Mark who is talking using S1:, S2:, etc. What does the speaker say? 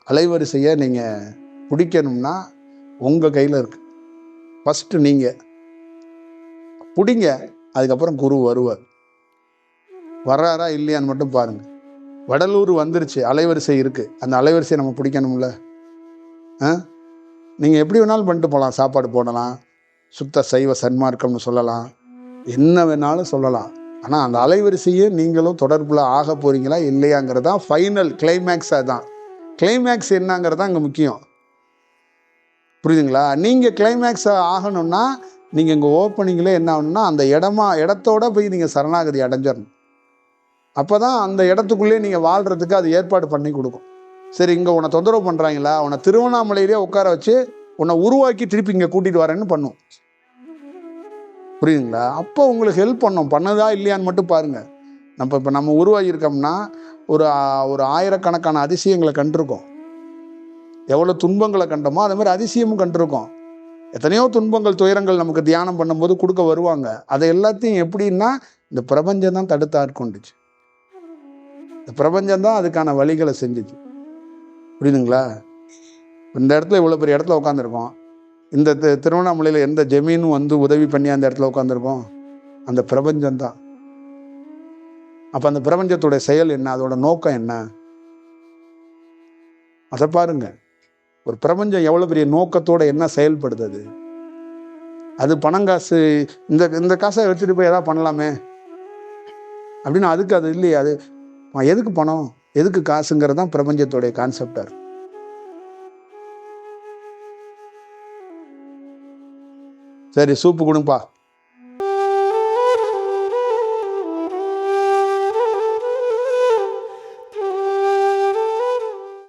S1: அலைவரிசையை நீங்கள் பிடிக்கணும்னா உங்கள் கையில் இருக்கு. ஃபஸ்ட்டு நீங்கள் பிடிங்க, அதுக்கப்புறம் குரு வருவார். வர்றாரா இல்லையான்னு மட்டும் பாருங்கள். வடலூர் வந்துருச்சு, அலைவரிசை இருக்குது, அந்த அலைவரிசையை நம்ம பிடிக்கணும்ல. நீங்கள் எப்படி வேணாலும் பண்ணிட்டு போகலாம், சாப்பாடு போடலாம், சுத்த சைவ சன்மார்க்கம்னு சொல்லலாம், என்ன வேணாலும் சொல்லலாம். ஆனால் அந்த அலைவரிசையே நீங்களும் தொடர்பில் ஆக போகிறீங்களா இல்லையாங்கிறது தான் ஃபைனல் கிளைமேக்ஸ். அதுதான் கிளைமேக்ஸ் என்னங்கிறது தான் இங்கே முக்கியம். புரியுதுங்களா? நீங்கள் கிளைமேக்ஸ் ஆகணும்னா நீங்கள் இங்கே ஓப்பனிங்கில் என்ன ஆகணும்னா அந்த இடத்தோட போய் நீங்கள் சரணாகதி அடைஞ்சிடணும். அப்போ தான் அந்த இடத்துக்குள்ளே நீங்கள் வாழ்கிறதுக்கு அது ஏற்பாடு பண்ணி கொடுக்கும். சரி, இங்கே உன்னை தொந்தரவு பண்ணுறாங்களா, உன்னை திருவண்ணாமலையிலே உட்கார வச்சு உன்னை உருவாக்கி திருப்பி இங்கே கூட்டிகிட்டு வரேன்னு பண்ணும். புரியுதுங்களா? அப்போ உங்களுக்கு ஹெல்ப் பண்ணதா இல்லையான்னு மட்டும் பாருங்கள். நம்ம உருவாகி இருக்கோம்னா ஒரு ஆயிரக்கணக்கான அதிசயங்களை கண்டிருக்கோம். எவ்வளோ துன்பங்களை கண்டோமோ அதே மாதிரி அதிசயமும் கண்டிருக்கோம். எத்தனையோ துன்பங்கள் துயரங்கள் நமக்கு தியானம் பண்ணும்போது கொடுக்க வருவாங்க. அதை எல்லாத்தையும் எப்படின்னா இந்த பிரபஞ்சம் தான் தடுத்து ஆட்கொண்டுச்சு. இந்த பிரபஞ்சம் தான் அதுக்கான வழிகளை செஞ்சுச்சு. புரியுதுங்களா? இந்த இடத்துல இவ்வளோ பெரிய இடத்துல உட்காந்துருக்கோம். இந்த திருவண்ணாமலையில் எந்த ஜமீனும் வந்து உதவி பண்ணி அந்த இடத்துல உட்காந்துருக்கோம்? அந்த பிரபஞ்சம்தான். அப்போ அந்த பிரபஞ்சத்துடைய செயல் என்ன, அதோட நோக்கம் என்ன, அதை பாருங்க. ஒரு பிரபஞ்சம் எவ்வளோ பெரிய நோக்கத்தோட என்ன செயல்படுது. அது பணங்காசு, இந்த காசை எடுத்துகிட்டு போய் எதாவது பண்ணலாமே அப்படின்னு அதுக்கு அது இல்லையே. அது எதுக்கு பணம், எதுக்கு காசுங்கிறது தான் பிரபஞ்சத்துடைய கான்செப்டாக இருக்கு. சரி, சூப்பு கொடுப்பா.